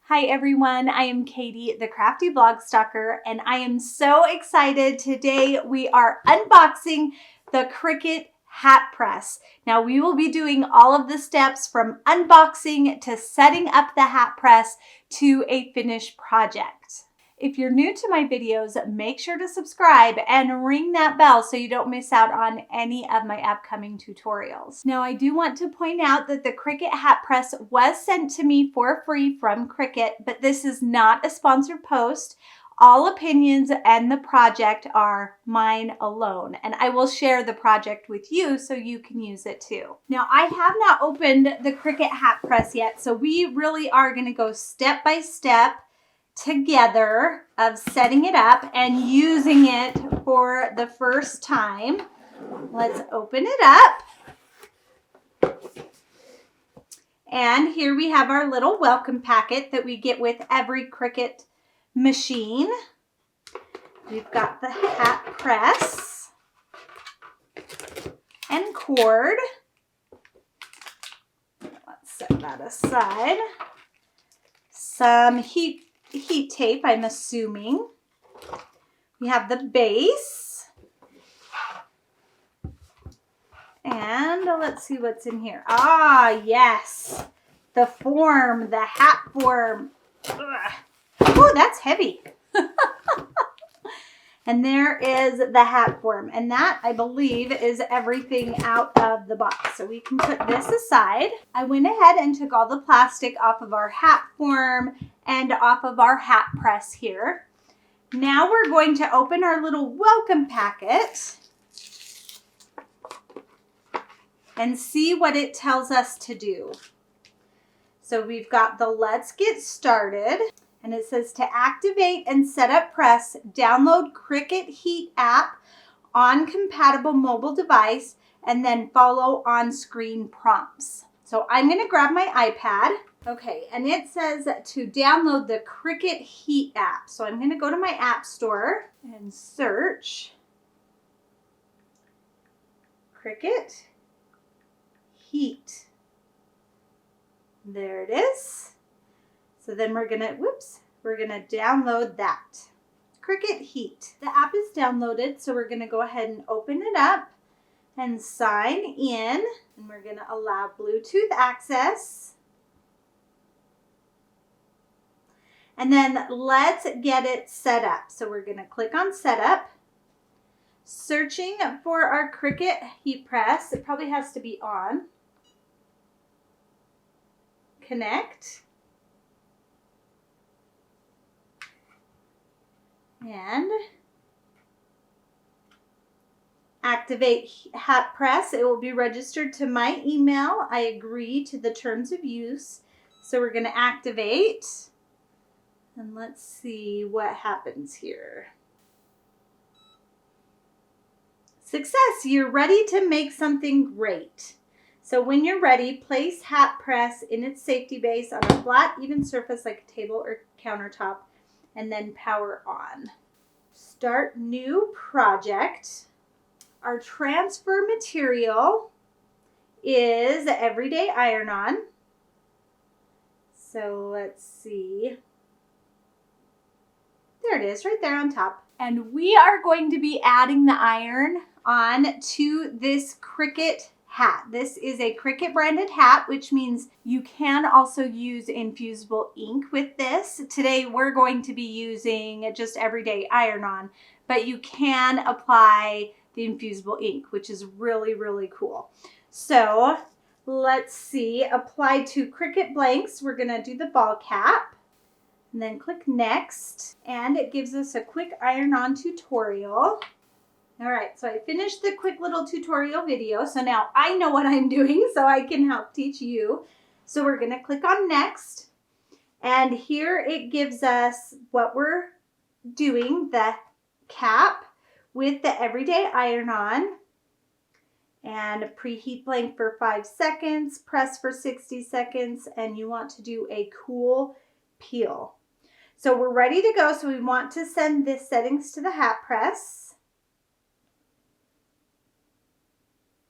Hi everyone, I am Katie, the Crafty Blog Stalker, and I am so excited. Today we are unboxing the Cricut Hat Press. Now we will be doing all of the steps from unboxing to setting up the hat press to a finished project. If you're new to my videos, make sure to subscribe and ring that bell so you don't miss out on any of my upcoming tutorials. Now, I do want to point out that the Cricut Hat Press was sent to me for free from Cricut, but this is not a sponsored post. All opinions and the project are mine alone, and I will share the project with you so you can use it too. Now, I have not opened the Cricut Hat Press yet, so we really are going to go step by step together of setting it up and using it for the first time. Let's open it up. And here we have our little welcome packet that we get with every Cricut machine. We've got the hat press and cord. Let's set that aside. Some heat tape, I'm assuming. We have the base. And let's see what's in here. Ah, yes. The form, the hat form. Oh, that's heavy. And there is the hat form. And that, I believe, is everything out of the box. So we can put this aside. I went ahead and took all the plastic off of our hat form and off of our hat press here. Now we're going to open our little welcome packet and see what it tells us to do. So we've got the Let's Get Started. And it says to activate and set up press, download Cricut Heat App on compatible mobile device and then follow on-screen prompts. So I'm going to grab my iPad. Okay, and it says to download the Cricut Heat App. So I'm going to go to my app store and search Cricut Heat. There it is. So then we're gonna download that. Cricut Heat. The app is downloaded, so we're gonna go ahead and open it up and sign in. And we're gonna allow Bluetooth access. And then let's get it set up. So we're gonna click on Setup. Searching for our Cricut Heat Press. It probably has to be on. Connect. And activate hat press. It will be registered to my email. I agree to the terms of use. So we're going to activate. And let's see what happens here. Success! You're ready to make something great. So when you're ready, place hat press in its safety base on a flat, even surface like a table or countertop. And then power on. Start new project. Our transfer material is everyday iron-on. So let's see. There it is, right there on top. And we are going to be adding the iron on to this Cricut hat. This is a Cricut branded hat, which means you can also use infusible ink with this. Today we're going to be using just everyday iron-on, but you can apply the infusible ink, which is really, really cool. So let's see, apply to Cricut blanks. We're gonna do the ball cap and then click next. And it gives us a quick iron-on tutorial. All right, so I finished the quick little tutorial video. So now I know what I'm doing, so I can help teach you. So we're gonna click on next. And here it gives us what we're doing, the cap with the everyday iron-on. And preheat blank for 5 seconds, press for 60 seconds, and you want to do a cool peel. So we're ready to go. So we want to send this settings to the hat press.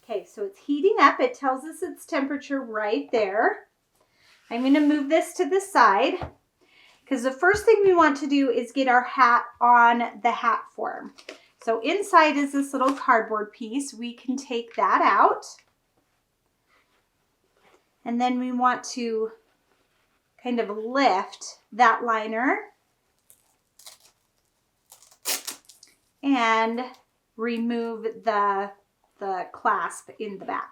Okay, so it's heating up. It tells us its temperature right there. I'm going to move this to the side. because the first thing we want to do is get our hat on the hat form. So inside is this little cardboard piece. We can take that out. And then we want to kind of lift that liner and remove the clasp in the back.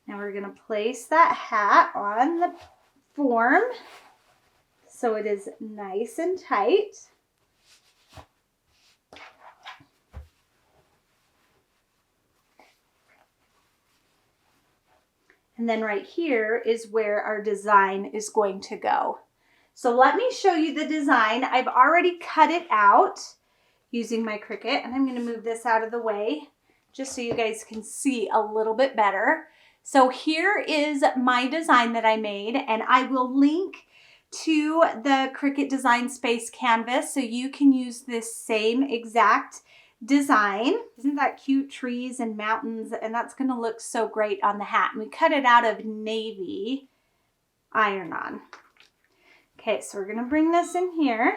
Now we're going to place that hat on the form so it is nice and tight. And then right here is where our design is going to go. So let me show you the design. I've already cut it out using my Cricut, and I'm going to move this out of the way just so you guys can see a little bit better. So here is my design that I made, and I will link to the Cricut Design Space canvas so you can use this same exact design. Isn't that cute? Trees and mountains, and that's going to look so great on the hat. And we cut it out of navy iron-on. Okay, so we're going to bring this in here.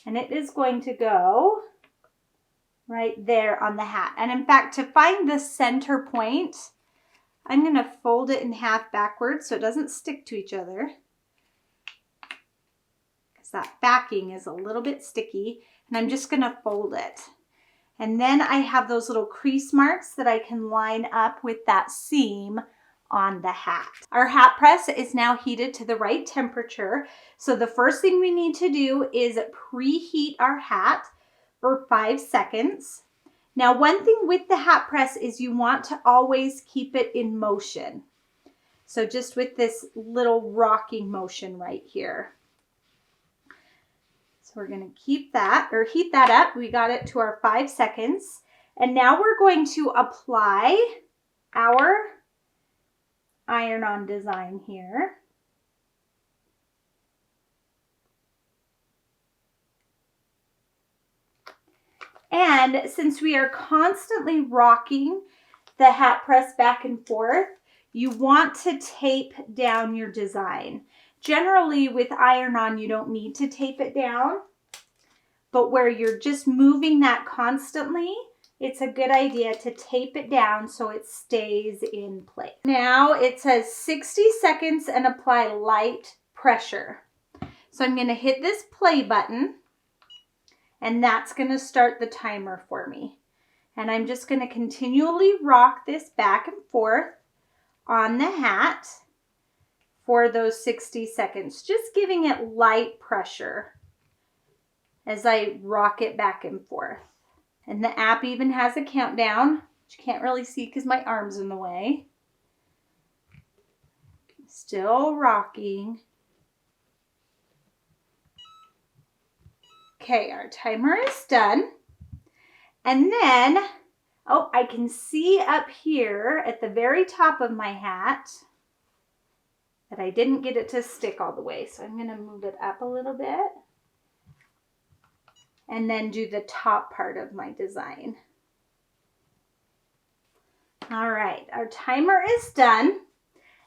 And it is going to go right there on the hat. And in fact, to find the center point, I'm going to fold it in half backwards so it doesn't stick to each other, because that backing is a little bit sticky. And I'm just going to fold it. And then I have those little crease marks that I can line up with that seam on the hat. Our hat press is now heated to the right temperature. So the first thing we need to do is preheat our hat for 5 seconds. Now, one thing with the hat press is you want to always keep it in motion. So just with this little rocking motion right here. So we're going to keep that, or heat that up. We got it to our 5 seconds. And now we're going to apply our iron-on design here. And since we are constantly rocking the hat press back and forth, you want to tape down your design. Generally with iron-on, you don't need to tape it down, but where you're just moving that constantly, it's a good idea to tape it down so it stays in place. Now it says 60 seconds and apply light pressure. So I'm going to hit this play button, and that's going to start the timer for me. And I'm just going to continually rock this back and forth on the hat for those 60 seconds, just giving it light pressure as I rock it back and forth. And the app even has a countdown, which you can't really see because my arm's in the way. Still rocking. Okay, our timer is done. And then, oh, I can see up here at the very top of my hat that I didn't get it to stick all the way. So I'm going to move it up a little bit and then do the top part of my design. All right, our timer is done,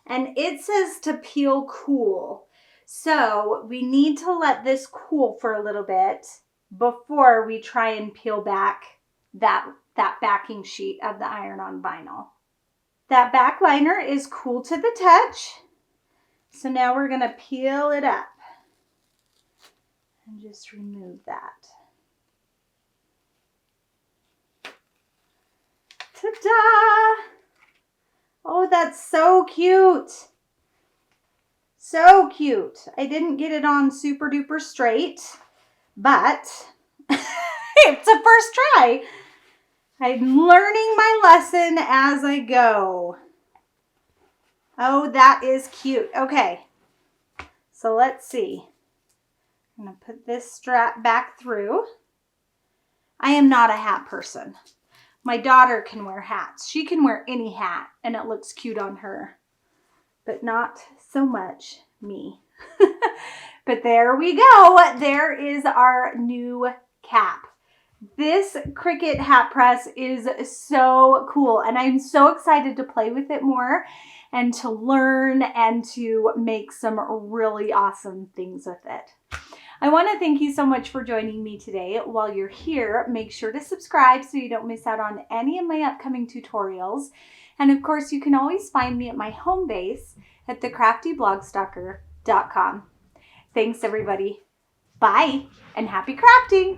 and it says to peel cool. So we need to let this cool for a little bit before we try and peel back that backing sheet of the iron-on vinyl. That back liner is cool to the touch. So now we're going to peel it up and just remove that. Ta-da! Oh, that's so cute. So cute. I didn't get it on super duper straight, but it's a first try. I'm learning my lesson as I go. Oh, that is cute. Okay, so let's see. I'm going to put this strap back through. I am not a hat person. My daughter can wear hats. She can wear any hat and it looks cute on her, but not so much me. But there we go. There is our new cap. This Cricut Hat Press is so cool, and I'm so excited to play with it more and to learn and to make some really awesome things with it. I want to thank you so much for joining me today. While you're here, make sure to subscribe so you don't miss out on any of my upcoming tutorials. And of course, you can always find me at my home base at thecraftyblogstalker.com. Thanks everybody. Bye and happy crafting!